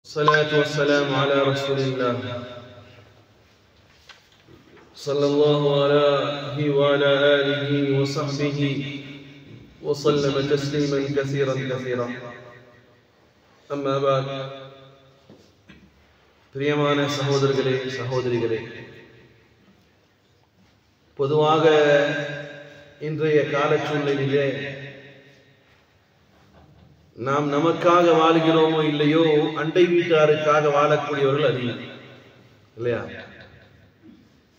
الصلاة والسلام على رسول الله صلى الله عليه وعلى آله وصحبه وسلم تسليما كثيرا كثيرا أما بعد பிரியமான சகோதரர்களே சகோதரிகளே, பொதுவாக இன்றைய காலச்சூழ்நிலையிலே நாம் நமக்காக வாழ்கிறோமோ இல்லையோ, அண்டை வீட்டாருக்காக வாழக்கூடியவர்கள் அதிகம் இல்லையா?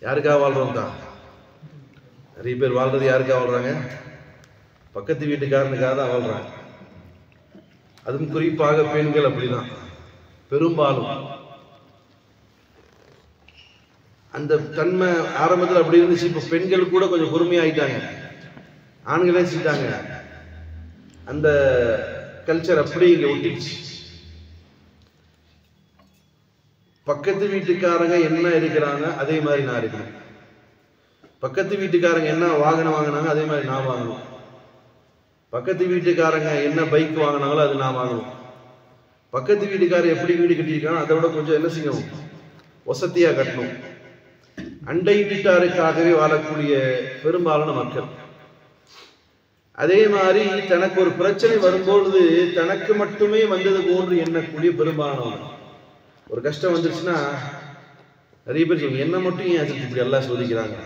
யாருக்காக வாழ்றோம் தான்? நிறைய பேர் வாழ்றது யாருக்காக வாழ்றாங்க? பக்கத்து வீட்டுக்காரனுக்காக தான் வாழ்றாங்க. அதுவும் குறிப்பாக பெண்கள் அப்படிதான். பெரும்பாலும் அந்த தன்மை ஆரம்பத்தில் அப்படி இருந்துச்சு. இப்ப பெண்கள் கூட கொஞ்சம் பொறுமையாயிட்டாங்க, ஆண்களே செஞ்சிட்டாங்க. அந்த கல்ச்சர் அப்படி இங்க ஒட்டிச்சு. பக்கத்து வீட்டுக்காரங்க என்ன இருக்கிறாங்க அதே மாதிரி நான் இருக்கணும். பக்கத்து வீட்டுக்காரங்க என்ன வாகனம் வாங்கினாங்க அதே மாதிரி நான் வாங்கணும். பக்கத்து வீட்டுக்காரங்க என்ன பைக் வாங்கினாங்களோ அது நான் வாங்கணும். பக்கத்து வீட்டுக்காரர் எப்படி வீடு கட்டியிருக்காங்க அதை விட கொஞ்சம் என்ன செய்யணும், வசதியா கட்டணும். அண்டை வீட்டாருக்காகவே வாழக்கூடிய பெரும்பாலான மக்கள். அதே மாதிரி தனக்கு ஒரு பிரச்சனை வரும்பொழுது தனக்கு மட்டுமே வந்தது போன்று எண்ணக்கூடிய பெரும்பாலானவங்க. ஒரு கஷ்டம் வந்துருச்சுன்னா நிறைய பேர் சொல்லுங்க, என்ன மட்டும் ஏன் இப்படி எல்லாம் சோதிக்கிறாங்க?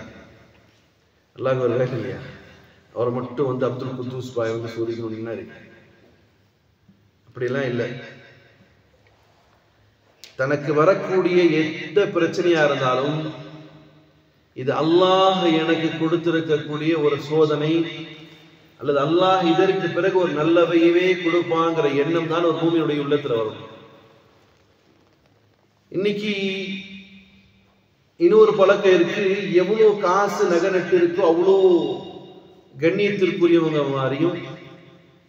அல்லாஹ் ஒரு வேலை இல்லையா? அவரை மட்டும் வந்து அப்துல் குத்தூஸ் பாய் வந்து சோதிக்கணும்னா இருக்கு. அப்படியெல்லாம் இல்லை. தனக்கு வரக்கூடிய எந்த பிரச்சனையா இருந்தாலும் இது அல்லாஹ் எனக்கு கொடுத்திருக்கக்கூடிய ஒரு சோதனை, அல்லது அல்லாஹ் இதற்கு பிறகு ஒரு நல்லவையவே கொடுப்பாங்கிற எண்ணம் தான் ஒரு பூமியுடைய உள்ளத்துல வரும். இன்னைக்கு இன்னொரு பழக்கம் இருக்கு. எவ்வளவு காசு நகை நட்டு இருக்கோ அவ்வளோ கண்ணியத்திற்குரியவங்க மாதிரியும்,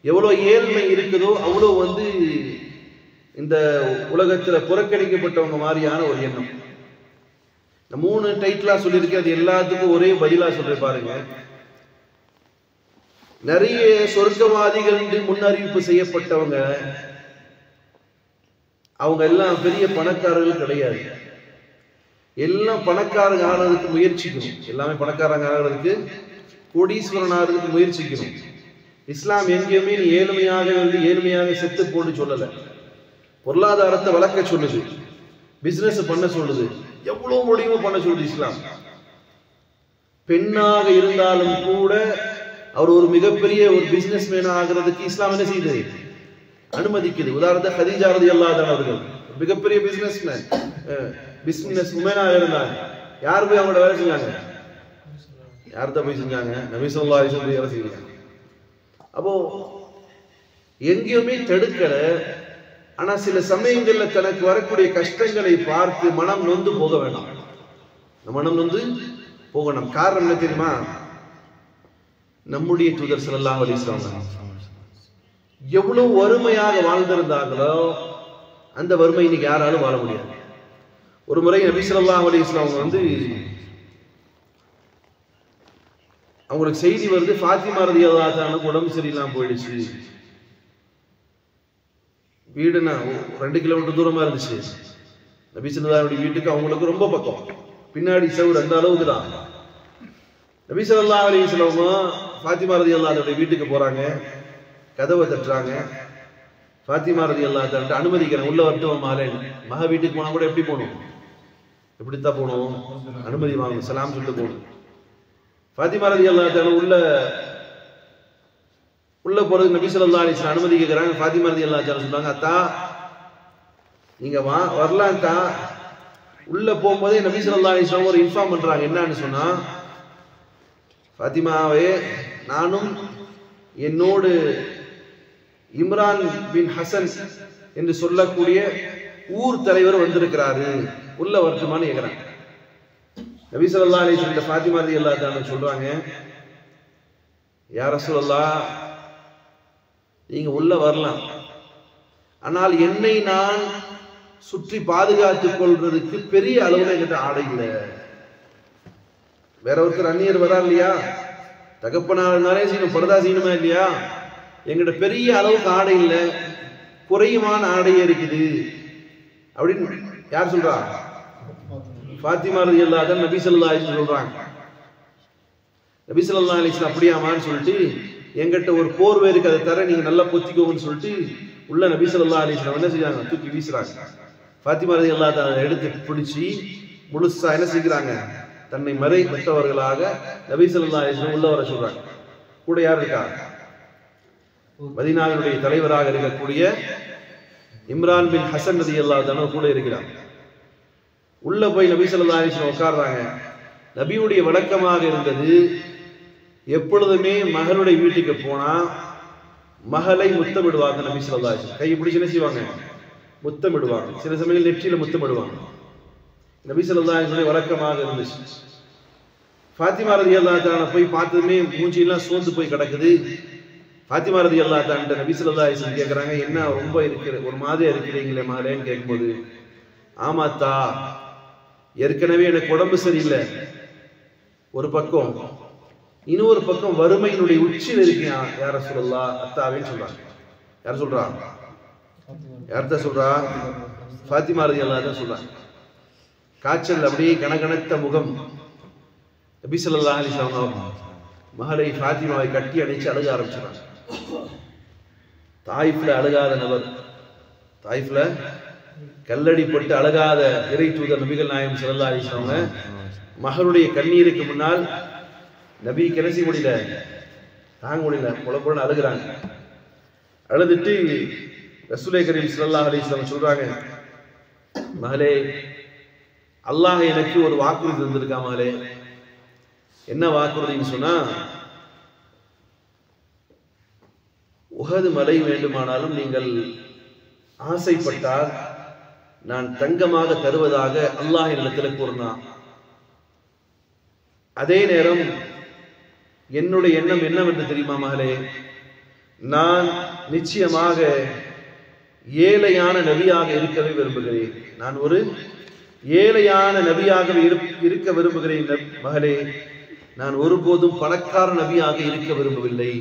எவ்வளவு ஏழ்மை இருக்குதோ அவ்வளோ வந்து இந்த உலகத்துல புறக்கணிக்கப்பட்டவங்க மாதிரியான ஒரு எண்ணம். இந்த 3 டைட்டிலா சொல்லியிருக்கேன், அது எல்லாத்துக்கும் ஒரே பதிலா சொல்ற பாருங்க. நிறைய சொர்க்கவாதிகள் என்று முன்னறிவிப்பு செய்யப்பட்டவங்க அவங்க எல்லாம் பெரிய பணக்காரர்கள் கிடையாது. எல்லாம் பணக்காரங்க ஆகிறதுக்கு முயற்சிக்கணும். எல்லாமே பணக்காரங்க ஆகிறதுக்கு, கோடீஸ்வரன் ஆகிறதுக்கு முயற்சிக்கணும். இஸ்லாம் எங்கேயுமே நீ ஏழ்மையாக இருந்து ஏழ்மையாக செத்து போட்டு சொல்லல. பொருளாதாரத்தை வளர்க்க சொல்லுது, பிசினஸ் பண்ண சொல்லுது, எவ்வளவு முடியுமோ பண்ண சொல்லுது இஸ்லாம். பெண்ணாக இருந்தாலும் கூட அவர் ஒரு மிகப்பெரிய ஒரு பிசினஸ் மேன் ஆகிறதுக்கு இஸ்லாம் என்ன செய்யுது, அனுமதிக்குது. உதாரணத்துக்கு ஹதீஜா ரலியல்லாஹு அன்ஹா அவர்கள் மிகப்பெரிய பிசினஸ் உமனாக இருந்தாங்க. யார் போய் அவங்களோட வேலை செஞ்சாங்க? யார்தான் போய் செஞ்சாங்க? நபி ஸல்லல்லாஹு அலைஹி வஸல்லம் வேலை செஞ்சாங்க. அப்போ எங்கேயுமே தடுக்கல. ஆனா சில சமயங்கள்ல தனக்கு வரக்கூடிய கஷ்டங்களை பார்த்து மனம் நொந்து போக வேண்டாம். மனம் நொந்து போகணும். காரணம் என்ன தெரியுமா? நம்முடைய தூதர் ஸல்லல்லாஹு அலைஹி வஸல்லம் எவ்வளவு வறுமையாக வாழ்ந்திருந்தாங்களோ அந்த வறுமை இன்னைக்கு யாராலும் வாழ முடியாது. ஒரு முறை நபி ஸல்லல்லாஹு அலைஹி வஸல்லம் வந்து அவங்களுக்கு செய்தி வருது, ஃபாத்திமா ரலியல்லாஹு அன்ஹா உடம்பு சரியில்லாம போயிடுச்சு. வீடுனா 2 கிலோமீட்டர் தூரமா இருந்துச்சு. நபி ஸல்லல்லாஹு அலைஹி வீட்டுக்கு அவங்களுக்கு ரொம்ப பக்கம், பின்னாடி சவுர் அந்த அளவுக்கு தான். நபி ஸல்லல்லாஹு அலைஹி வஸல்லம் ஃபாத்திமா ரலியல்லாஹு அன்ஹா வீட்டுக்கு போறாங்க, கதவை தட்டுறாங்க. ஃபாத்திமா ரலியல்லாஹு அன்ஹா அனுமதிக்கிறாங்க, உள்ள வரட்டும் மாலேன். மக வீட்டுக்கு போனா கூட எப்படி போகணும்? எப்படித்தான் போகணும்? அனுமதி வாங்கணும், சலாம் சொல்லிட்டு போகணும். ஃபாத்திமா ரலியல்லாஹு அன்ஹா உள்ள போறது நபி ஸல்லல்லாஹு அலைஹி வஸல்லம் அனுமதி கேட்கிறாங்க. ஃபாத்திமா ரலியல்லாஹு அன்ஹா சொல்றாங்க, அத்தா நீங்க வரலாம் அத்தா. உள்ள போகும்போதே நபி ஸல்லல்லாஹு அலைஹி வஸல்லம் ஒரு இன்ஃபார்ம் பண்றாங்க. என்னன்னு சொன்னா, ஃபாத்திமாவே, நானும் என்னோடு இம்ரான் பின் ஹசன் என்று சொல்லக்கூடிய ஊர் தலைவர் வந்திருக்கிறாரு, உள்ள வரட்டுமான்னு கேட்கிறாங்க. நபி ஸல்லல்லாஹு அலைஹி வஸல்லம் ஃபாத்திமா ரலியல்லாஹு அன்ஹா சொல்றாங்க, யா ரசூலல்லாஹ், நீங்க உள்ள வரலாம், ஆனால் என்னை நான் சுற்றி பாதுகாத்துக் கொள்றதுக்கு பெரிய அளவுல என்கிட்ட ஆடை இல்லை. வேற ஒருத்தர் அந்நியர் வரா இல்லையா, தகப்பனாலே செய்யணும், பரதா செய்யணுமா இல்லையா? எங்கிட்ட பெரிய அளவுக்கு ஆடை இல்லை, குறைவான ஆடையே இருக்குது. அப்படின்னு யார் சொல்றா? ஃபாத்திமா ரலியல்லாஹு அன்ஹா நபி ஸல்லல்லாஹு அலைஹி வஸல்லம் சொல்றாங்க. நபி ஸல்லல்லாஹு அலைஹி வஸல்லம் அப்படியாமான்னு சொல்லிட்டு என்கிட்ட ஒரு போர்வை இருக்கு, அதை தர, நீங்க நல்லா பொத்திக்கோங்கன்னு சொல்லிட்டு உள்ள நபி ஸல்லல்லாஹு அலைஹி வஸல்லம் என்ன செஞ்சாங்க? தூக்கி வீசுறாங்க. ஃபாத்திமா ரலியல்லாஹு அன்ஹா அதை எடுத்து பிடிச்சி முழுசா என்ன செய்கிறாங்க? தன்னை மறைத்தவர்களாக நபி ஸல்லல்லாஹு அலைஹி வஸல்லம் உள்ள வர சொல்றாங்க. கூட யார் இருக்கா? மதீனாவினுடைய தலைவராக இருக்கக்கூடிய இம்ரான் பின் ஹசன் ரலியல்லாஹு அன்ஹு கூட இருக்கிறார். உள்ள போய் நபி ஸல்லல்லாஹு அலைஹி வஸல்லம் உட்கார்றாங்க. நபியுடைய வழக்கமாக இருந்தது, எப்பொழுதுமே மகளுடைய வீட்டுக்கு போனா மகளை முத்தமிடுவாங்க. நபி ஸல்லல்லாஹு அலைஹி வஸல்லம் கை பிடிச்சு என்ன செய்வாங்க? முத்தமிடுவாங்க. சில சமயம் நெற்றியில முத்தமிடுவாங்க. நபி ஸல்லல்லாஹு அலைஹி வஸல்லம் வழக்கமாக இருந்துச்சு. ஃபாத்திமா ரலியல்லாஹு அன்ஹா போய் பார்த்ததுமே மூஞ்சியெல்லாம் சோர்ந்து போய் கிடக்குது. ஃபாத்திமா ரலியல்லாஹு அன்ஹா நபி ஸல்லல்லாஹு அலைஹி வஸல்லம் கேட்கறாங்க, என்ன ரொம்ப இருக்கிற ஒரு மாதிரியா இருக்கிறீங்களே மகளேன்னு கேட்கும்போது, ஆமாத்தா, ஏற்கனவே எனக்கு உடம்பு சரியில்லை ஒரு பக்கம், இன்னொரு பக்கம் வறுமையினுடைய உச்சியில் இருக்கேன் யார சொல்லலா அத்தாவேன்னு சொல்றாங்க. யார் சொல்றா? யார்தான் சொல்றா? ஃபாத்திமா ரலியல்லாஹு அன்ஹா சொல்றாங்க. காய்ச்சல் அப்படியே கனகனத்த முகம். நபி ஸல்லல்லாஹு அலைஹி வஸல்லம் மகளை ஃபாத்திமாவை கட்டி அணைச்சு அழுக ஆரம்பிச்சாங்க. தாயிஃப்ல அழுகாத நபர், தாயிஃப்ல கல்லடி போட்டு அழுகாத இறை தூதர் நபிகள் நாயகம் ஸல்லல்லாஹு அலைஹி வஸல்லம் மகளுடைய கண்ணீருக்கு முன்னால் நபி கிணசி முடியல, தாங்க முடியல, புலப்புலன்னு அழுகிறாங்க. அழுதுட்டு ரசூலே கரீம் ஸல்லல்லாஹு அலைஹி வஸல்லம் சொல்றாங்க, மகளே, அல்லாஹ் எனக்கு ஒரு வாக்குறுதி தந்திருக்கா மகளே. என்ன வாக்குறுதின்னு சொன்னா, உஹது மலை வேண்டுமானாலும் நீங்கள் ஆசைப்பட்டால் நான் தங்கமாக தருவதாக அல்லாஹ் என்னிடத்தில் கூறினான். அதே நேரம் என்னுடைய எண்ணம் என்னவென்று தெரியுமா மகளே, நான் நிச்சயமாக ஏழையான நபியாக இருக்கவே விரும்புகிறேன். நான் ஒரு ஏழையான நபியாகவே இருக்க விரும்புகிறேன் மகளே. நான் ஒருபோதும் பணக்கார நபியாக இருக்க விரும்பவில்லை.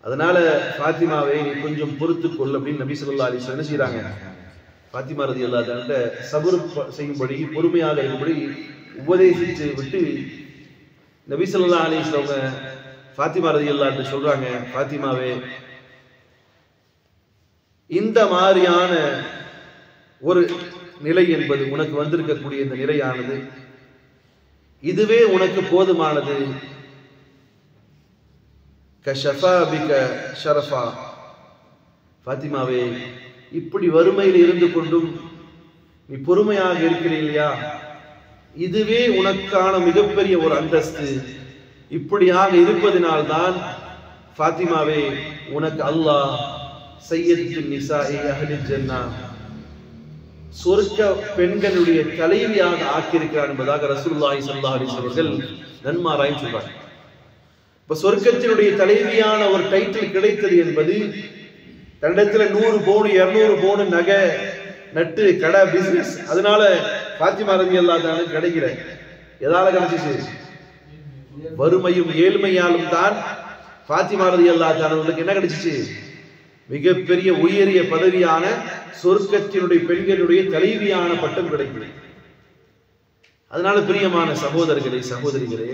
அதனால ஃபாத்திமாவை நீ கொஞ்சம் பொறுத்துக் கொள் அப்படின்னு நபி ஸல்லல்லாஹு அலைஹி வஸல்லம் என்ன செய்றாங்க? ஃபாத்திமா ரலியல்லாஹு அன்ஹா சபர் செய்யும்படி, பொறுமையாக இருக்கும்படி உபதேசித்து விட்டு நபி ஸல்லல்லாஹு அலைஹி வஸல்லம் ஃபாத்திமா ரலியல்லாஹு அன்ஹா சொல்றாங்க, ஃபாத்திமாவே, இந்த மாதிரியான ஒரு நிலை என்பது உனக்கு வந்திருக்கக்கூடிய இந்த நிலையானது இதுவே உனக்கு போதுமானது. கஷஃபா பிக ஷரஃபா, ஃபாத்திமாவே, இப்படி வறுமையில் இருந்து கொண்டும் நீ பொறுமையாக இருக்கிறீ இல்லையா, இதுவே உனக்கான மிகப்பெரிய ஒரு அந்தஸ்து. இப்படியாக இருப்பதினால்தான் ஃபாத்திமாவே உனக்கு அல்லாஹ் சையது நிசாஇ அஹ்லில் ஜன்னா, சொர்க்க பெண்களுடைய தலைவியாக ஆக்கியிருக்கிறார் என்பதாக ரசூலுல்லாஹி ஸல்லல்லாஹு அலைஹி வஸல்லம் அவர்கள் நன்மாராயம் சொல்றாங்க. இப்ப சொர்க்கத்தினுடைய தலைவியான ஒரு டைட்டில் கிடைத்தது என்பது, தன்னிடத்துல 100 பவுன் 200 பவுன் நகை நட்டு கடை பிசினஸ், அதனால ஃபாத்திமா ரலியல்லாஹு அன்ஹா கிடைக்கல. எதால கிடைச்சிச்சு? வறுமையும் ஏழ்மையாலும் தான் ஃபாத்திமா ரலியல்லாஹு அன்ஹாவுக்கு என்ன கிடைச்சிச்சு? மிகப்பெரிய உயரிய பதவியான சொர்க்கத்தினுடைய பெண்களுடைய தலைவியான பட்டம் கிடைக்கிறது. அதனால பிரியமான சகோதரர்களே, சகோதரிகளே,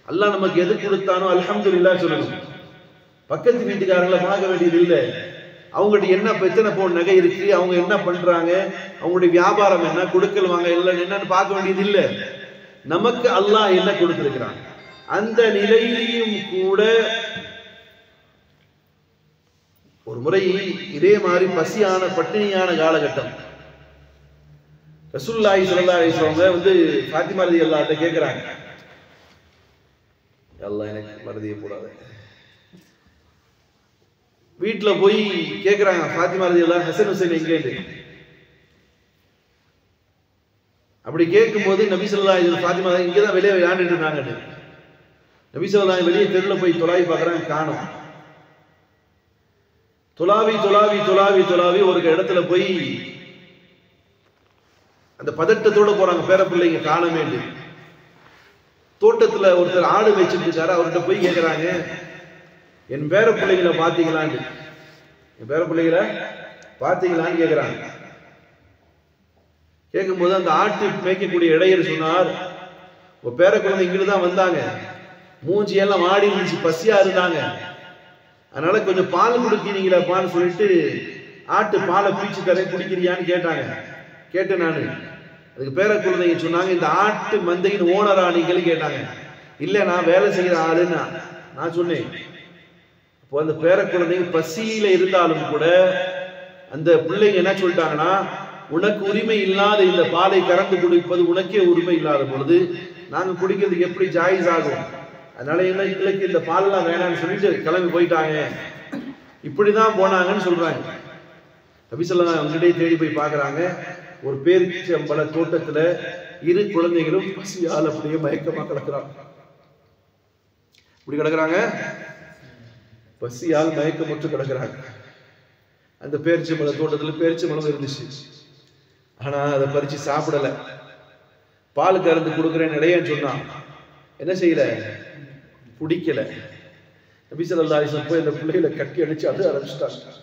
அல்லாஹ் நமக்கு எது கொடுத்தானோ அல்ஹம்துலில்லாஹ் சொல்லணும். பக்கத்து வீட்டுக்காரங்களை பார்க்க வேண்டியது இல்லை. அவங்ககிட்ட என்ன எத்தனை பவுன் நகை இருக்கு, அவங்க என்ன பண்றாங்க, அவங்களுடைய வியாபாரம் என்ன, கொடுக்கல் வாங்க என்னன்னு பார்க்க வேண்டியது இல்லை. நமக்கு அல்லாஹ் என்ன கொடுத்திருக்கிறான், அந்த நிலையிலையும் கூட ஒரு முறை இதே மாதிரி பசியான பட்டினியான காலகட்டம், ரசூலுல்லாஹி ஸல்லல்லாஹு அலைஹி வஸல்லம் வந்து ஃபாத்திமா ரலியல்லாஹு அன்ஹா கேக்குறாங்க, அல்லாஹ் எனக்கு மறதியே போடாத. வீட்டுல போய் கேக்குறாங்க ஃபாத்திமா ரலியல்லாஹு ஹசன் ஹுசைன் எங்கேன்னு. அப்படி கேட்கும்போது நபி ஸல்லல்லாஹு அலைஹி வஸல்லம் ஃபாத்திமா இங்கதான் வெளியே விளையாண்டுட்டு இருந்தாங்க. நபி ஸல்லல்லாஹு அலைஹி வெளியே தெருல போய் தொலாவி பார்க்கறாங்க, காணோம். தொலாவி தொலாவி தொலாவி தொலாவி ஒரு இடத்துல போய் அந்த பதட்டத்தோட போறாங்க, பேர பிள்ளைங்க காணமே. தோட்டத்துல ஒருத்தர் ஆடு வச்சுட்டு இருக்காரு, அவர்கிட்ட போய் கேட்கிறாங்க, என் பேர பிள்ளைகளை பாத்தீங்களான்னு, என் பேர பிள்ளைகளை பாத்தீங்களான்னு கேட்கிறாங்க. கேட்கும்போது அந்த ஆட்டு மேய்க்கக்கூடிய இடையர் சொன்னார், உங்க பேர குழந்தை இங்கிட்டு தான் வந்தாங்க, மூஞ்சி எல்லாம் மாடி இருந்துச்சு, பசியா இருந்தாங்க, அதனால கொஞ்சம் பால் கொடுக்கிறீங்களாப்பான்னு சொல்லிட்டு ஆட்டு பாலை பீச்சு தரேன் குடிக்கிறியான்னு கேட்டாங்க. கேட்டேன் நான். அதுக்கு பேர குழந்தைங்க சொன்னாங்க, இந்த ஆட்டு மந்தையின் ஓனரா நீங்களும் கேட்டாங்க. இல்ல, நான் வேலை செய்யற ஆளுன்னா நான் சொன்னேன். அப்போ அந்த பேர குழந்தைங்க பசியில இருந்தாலும் கூட அந்த பிள்ளைங்க என்ன சொல்லிட்டாங்கன்னா, உனக்கு உரிமை இல்லாத இந்த பாலை கறந்து குடிப்பது உனக்கே உரிமை இல்லாத பொழுது நாங்க குடிக்கிறதுக்கு எப்படி ஜாயிஸ் ஆகும்? அதனால எங்களுக்கு இந்த பாலெல்லாம் வேணாம்னு சொல்லிட்டு கிளம்பி போயிட்டாங்க. இப்படிதான் போனாங்கன்னு சொல்றாங்க. நபி ஸல்லல்லாஹு அலைஹி வஸல்லம் தேடி போய் பாக்குறாங்க, ஒரு பேரிச்சம்பழ தோட்டத்துல இரு குழந்தைகளும் பசியால் அப்படியே மயக்கமா கிடக்குறாங்க. இப்படி கிடக்குறாங்க, பசியால் மயக்கமுற்று கிடக்குறாங்க. அந்த பேரிச்சம்பழ தோட்டத்துல பேரிச்சம்பழம் இருந்துச்சு, ஆனா அதை பறிச்சு சாப்பிடல. பால் கறந்து கொடுக்குறேன்னு இடையன்னு சொன்னான், என்ன செய்யல, பிடிக்கல. நபி ஸல்லல்லாஹு அலைஹி வஸல்லம் போய் அந்த பிள்ளைகளை கட்டி அடிச்சு அது ஆரம்பிச்சுட்டாங்க.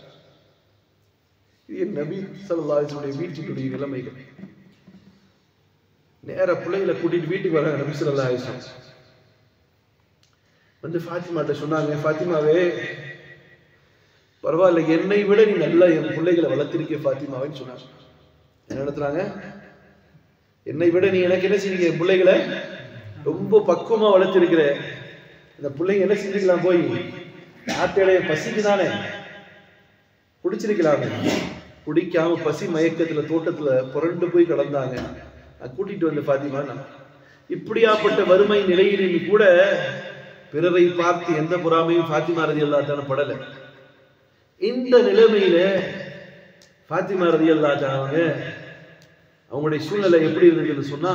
இது நபி ஸல்லல்லாஹு அலைஹி வஸல்லம் வீட்டுடைய நிலைமைகள். நேர பிள்ளைகளை கூட்டிட்டு வீட்டுக்கு வராங்க நபி ஸல்லல்லாஹு அலைஹி வஸல்லம். வந்து ஃபாத்திமாட்ட சொன்னாங்க, ஃபாத்திமாவே பரவாயில்ல, என்னை விட நீ நல்லா என் பிள்ளைகளை வளர்த்திருக்க ஃபாத்திமாவேன்னு சொன்னாங்க. என்ன நடத்துறாங்க, என்னை விட நீ எனக்கு என்ன செஞ்சீங்க, என் பிள்ளைகளை ரொம்ப பக்குவமா வளர்த்திருக்கிற. இந்த பிள்ளைங்க என்ன செஞ்சுக்கலாம், போய் ஆட்டைய பசிக்கு தானே குடிச்சிருக்கலாமே, குடிக்காம பசி மயக்கத்துல தோட்டத்துல புரண்டு போய் கிடந்தாங்க. நான் கூட்டிட்டு வந்து ஃபாத்திமா, இப்படியாப்பட்ட வறுமை நிலையிலும் கூட பிறரை பார்த்து எந்த பொறாமையும் ஃபாத்திமா ரலியல்லாஹு அன்ஹா படல. இந்த நிலைமையில ஃபாத்திமா ரலியல்லாஹு அன்ஹா அவங்களுடைய சூழ்நிலை எப்படி இருந்ததுன்னு சொன்னா,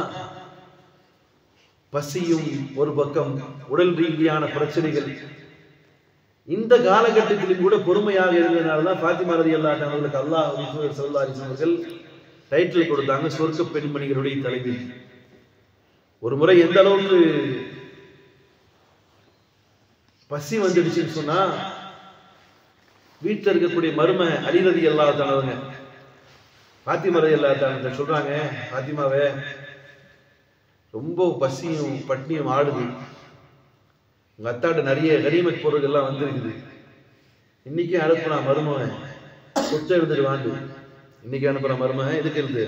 பசியும் ஒரு பக்கம், உடல் ரீதியான பிரச்சனைகள். இந்த காலகட்டத்திலும் கூட பொறுமையாக இருந்ததுனாலதான் ஃபாத்திமா ரலியல்லாஹு அன்ஹா அவர்களுக்கு அல்லாஹ் ஸல்லல்லாஹு அலைஹி வஸல்லம் அவர்கள் டைட்டில் கொடுத்தாங்க, சொர்க்க பெண்மணிகளுடைய தலைவி. ஒரு முறை எந்த அளவுக்கு பசி வந்துடுச்சுன்னு சொன்னா, வீட்டில் இருக்கக்கூடிய மருமக அலி ரலியல்லாஹு அன்ஹு ஃபாத்திமா ரலியல்லாஹு அன்ஹா சொல்றாங்க, ஃபாத்திமாவே ரொம்ப பசியும் பட்னியும் ஆடுது, உங்க அத்தாட்ட நிறைய கனிமத் பொருட்கள் எல்லாம் வந்திருக்குது, இன்னைக்கு அனுப்புனா மருமகன் சொத்தை எழுதிட்டு வாண்டு, இன்னைக்கு அனுப்புற மருமகன் எதுக்கு எழுது,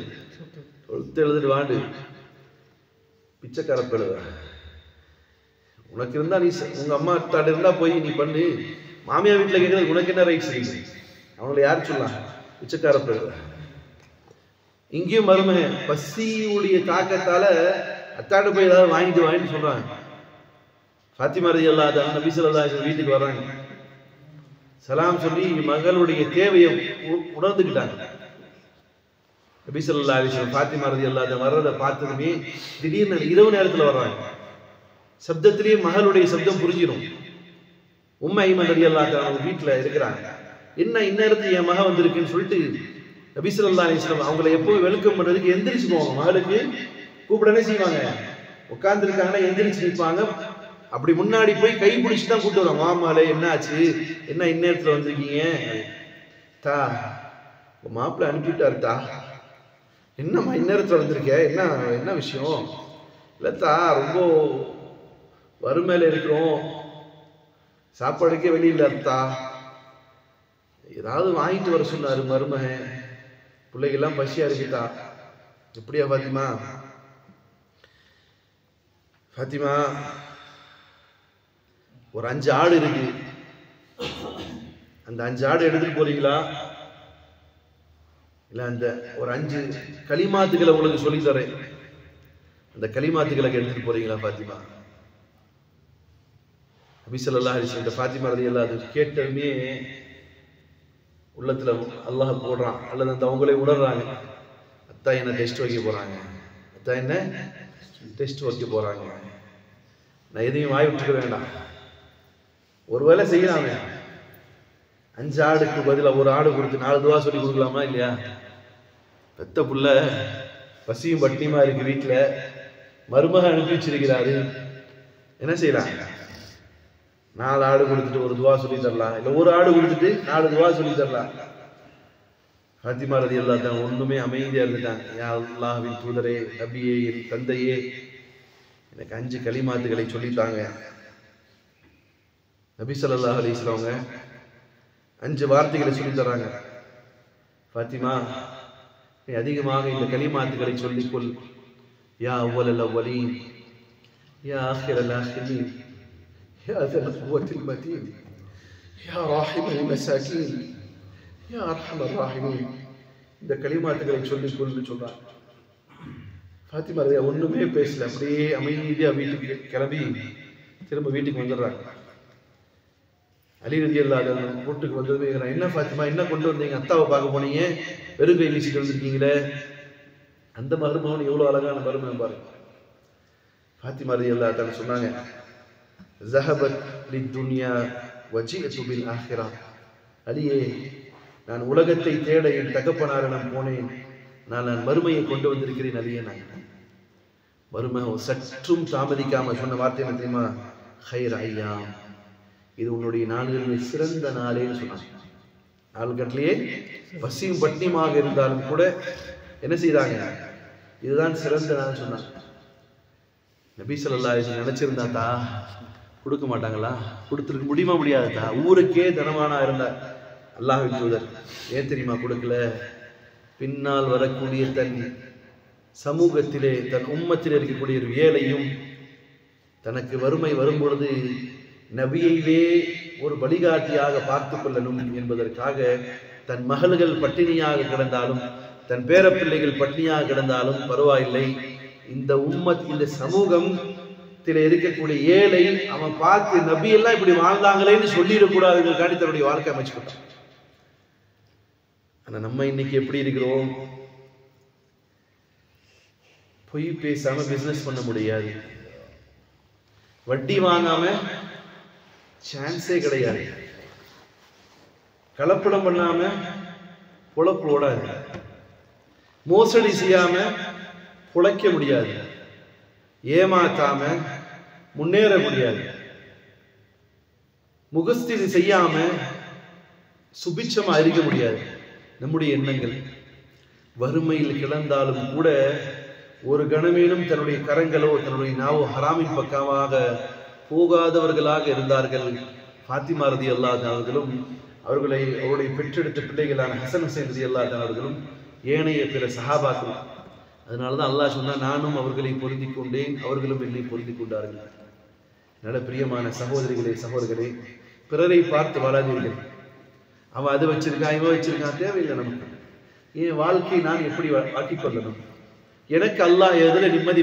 சொத்தை எழுதிட்டு வாண்டு, பிச்சைக்கார பெழுவ உனக்கு இருந்தா நீ உங்க அம்மா அத்தாட்ட இருந்தா போய் நீ பண்ணு, மாமியா வீட்டுல கேட்கறது உனக்கு என்ன ரைட்ஸ் இருக்கு, அவங்களை யாரு சொல்லலாம், பிச்சைக்கார பெழுவ. இங்கேயும் மருமகன் பசியுடைய தாக்கத்தால அத்தாட்ட போய் ஏதாவது வாங்கிட்டு சொல்றாங்க. ஃபாத்திமா ரலியல்லாஹு அன்ஹா நபி ஸல்லல்லாஹு அலைஹி வஸல்லம் வீட்டுக்கு வர்றாங்க. சலாம் சொல்லி மகளுடைய தேவையை உணர்ந்துக்கிட்டாங்க. நபி ஸல்லல்லாஹு அலைஹி வஸல்லம் ஃபாத்திமா ரலியல்லாஹு அன்ஹா வர்றதை பார்த்ததுமே திடீர்னு இரவு நேரத்தில் வர்றாங்க. சப்தத்திலேயே மகளுடைய சப்தம் புரிஞ்சிடும். உம்மு ஐமன் ரலியல்லாஹு அன்ஹா வீட்டுல இருக்கிறாங்க. என்ன இந்நேரத்தில் என் மக வந்திருக்குன்னு சொல்லிட்டு நபி ஸல்லல்லாஹு அலைஹி வஸல்லம் அவங்களை எப்பவும் வெல்கம் பண்றதுக்கு எந்திரிச்சு போவாங்க. மகளுக்கு கூப்பிடனே செய்வாங்க, உட்கார்ந்து இருக்காங்கன்னா எந்திரிச்சு நிற்பாங்க. அப்படி முன்னாடி போய் கை பிடிச்சி தான் கூப்பிட்டு வருவாங்க. மாமாலே என்ன ஆச்சு, என்ன இந்நேரத்துல வந்திருக்கீங்க, தா மாப்பிள்ள அனுப்பிட்டாரு தா, என்னம்மா இந்நேரத்துல வந்திருக்க, என்ன என்ன விஷயம், இல்லத்தா ரொம்ப வறுமையில இருக்கிறோம், சாப்பாடுக்கே வெளியில தா, ஏதாவது வாங்கிட்டு வர சொன்னாரு மருமகன், பிள்ளைகள்லாம் பசியா இருக்குதா. எப்படியா ஃபாத்திமா, ஃபாத்திமா ஒரு 5 ஆடு இருக்கு, அந்த 5 ஆடு எடுத்துட்டு போறீங்களா, இல்ல அந்த ஒரு 5 கலிமாத்துக்களை உங்களுக்கு சொல்லி தரேன், அந்த கலிமாத்துக்களை எடுத்துட்டு போறீங்களா ஃபாத்திமா. நபி ஸல்லல்லாஹு அலைஹி வஸல்லம் ஃபாத்திமா ரலியல்லாஹு அன்ஹா கேட்டதுமே உள்ளத்துல அல்லாஹ் போடுறான், அல்லது அந்த அவங்களே உணர்றாங்க, அத்தா என்ன டெஸ்ட் வைக்க போறாங்க, அத்தா என்ன டெஸ்ட் வைக்க போறாங்க, நான் எதையும் வாய் விட்டுக்க வேண்டாம், ஒருவேளை செய்யலாமே, 5 ஆடுக்கு பதிலா ஒரு ஆடு கொடுத்து 4 துவா சொல்லி கொடுக்கலாமா இல்லையா. பெத்த புள்ள பசியும் பட்டினியுமா இருக்கு, வீட்டுல மருமக அனுப்பி வச்சிருக்கிறாரு, என்ன செய்யலாம், 4 ஆடு கொடுத்துட்டு ஒரு துவா சொல்லி தரலாம், இல்ல ஒரு ஆடு கொடுத்துட்டு 4 துவா சொல்லி தரலாம். ஃபாத்திமா ரலியல்லாஹு அன்ஹா ஒண்ணுமே அமைதியா இருந்துட்டாங்க. யா அல்லாஹ்வின் தூதரே, நபியே, என் தந்தையே, எனக்கு 5 கலிமாத்துகளை சொல்லித்தாங்க. நபி ஸல்லல்லாஹு அலைஹி வஸல்லம் 5 வார்த்தைகளை சொல்லி தராங்க. ஃபாத்திமா, நீ அதிகமாக இந்த கலிமாத்துகளை சொல்லிக்கொள். யா அவ்வலல் அவ்வலீன், யா ஆখিরাল ஆখিரீன், யா ذல் குவத்தில் மதீன், யா ராஹிமல் மசாகீன், யா அர்ஹமர் ராஹிமீன். இந்த கலிமாத்துகளை சொல்லிக்கொள்னு சொல்றாங்க. ஃபாத்திமா ரலியல்லாஹு ஒண்ணுமே பேசல, அப்படியே அமைதியா வீட்டுக்கு கிளம்பி திரும்ப வீட்டுக்கு வந்துடுறாங்க. அலி ரலியல்லாஹு அன்ஹு வீட்டுக்கு வந்ததுமே, என்ன ஃபாத்திமா, என்ன கொண்டு வந்தீங்க? அத்தாவை பார்க்க போனீங்க, வெறும் கை வீசிட்டு வந்திருக்கீங்களே. அந்த மருமகன் எவ்வளவு அழகான மருமகன் பாருங்க. ஃபாத்திமா ரலியல்லாஹு அன்ஹா சொன்னாங்க, ஸஹபத் லிதுன்யா வஜிஅது பில் ஆখিরাহ. அலியே, நான் உலகத்தை தேட என் தகப்பனாரிடம் போனேன், நான் மறுமையை கொண்டு வந்திருக்கிறேன் அலியே. நான் மறுமை சற்றும் தாமதிக்காம சொன்ன வார்த்தை என்ன தெரியுமா? ஹைர் ஐயாம், இது உன்னுடைய நாள்களில் சிறந்த நாளேன்னு சொன்னாங்க. நாள்கட்டிலேயே பசியும் பட்டினியுமாக இருந்தாலும் கூட என்ன செய்தாங்க? இதுதான் சிறந்த நாள் சொன்னாங்க. நபி ஸல்லல்லாஹு அலைஹி வஸல்லம் நினைச்சிருந்தாத்தா கொடுக்க மாட்டாங்களா? கொடுத்துருக்க முடியுமா? முடியாதுதா. ஊருக்கே தனமானா இருந்தார் அல்லாஹ்வின் தூதர். ஏன் தெரியுமா கொடுக்கல? பின்னால் வரக்கூடிய தன் சமூகத்திலே, தன் உம்மத்திலே இருக்கக்கூடிய ஒரு ஏழையும் தனக்கு வறுமை வரும்பொழுது நபியைவே ஒரு வழிகாட்டியாக பார்த்து கொள்ளணும் என்பதற்காக தன் மகள்கள் பட்டினியாக கிடந்தாலும், தன் பேரப்பிள்ளைகள் பட்டினியாக கிடந்தாலும் பரவாயில்லை, இந்த உம்மத், இந்த சமூகத்தில் இருக்கக்கூடிய ஏழை அவன் பார்த்து நபி எல்லாம் இப்படி வாழ்ந்தாங்களேன்னு சொல்லிடக்கூடாதுங்கிறதுக்காண்டி தன்னுடைய வாழ்க்கை அமைச்சுக்கிட்டான். ஆனா நம்ம இன்னைக்கு எப்படி இருக்கிறோம்? பொய் பேசாம பிசினஸ் பண்ண முடியாது, வட்டி வாங்காம சான்ஸே கிடையாது, கலப்படம் பண்ணாம பொழப்பு ஓடாது, மோசடி செய்யாம பொழைக்க முடியாது, ஏமாத்தாம முன்னேற முடியாது, முகஸ்திதி செய்யாம சுபிட்சமா இருக்க முடியாது. நம்முடைய எண்ணங்கள் வறுமையில் கிடந்தாலும் கூட ஒரு கணமேலும் தன்னுடைய கரங்களோ தன்னுடைய நாவோ ஹராமின் பக்கமாக போகாதவர்களாக இருந்தார்கள். ஃபாத்திமா ரலியல்லாஹு அன்ஹா அவர்களும் அவருடைய பெற்றெடுத்த பிள்ளைகளான ஹசன் ஹுசைன் ரலியல்லாஹு அன்ஹு அவர்களும் ஏனைய பிற சஹாபாக்கள். அதனாலதான் அல்லாஹ் சொன்னா, நானும் அவர்களை பொருந்திக் கொண்டேன், அவர்களும் என்னை பொருந்திக் கொண்டார்கள். நல்ல பிரியமான சகோதரிகளே, சகோதரர்களே, பிறரை பார்த்து வாழாதீர்கள். அவன் அது வச்சிருக்கான், இவன் வச்சிருக்கான், தேவையில்லை நமக்கு. என் வாழ்க்கையை நான் எப்படி ஆக்கிக் கொள்ளணும்? எனக்கு அல்லாஹ் எதுல நிம்மதி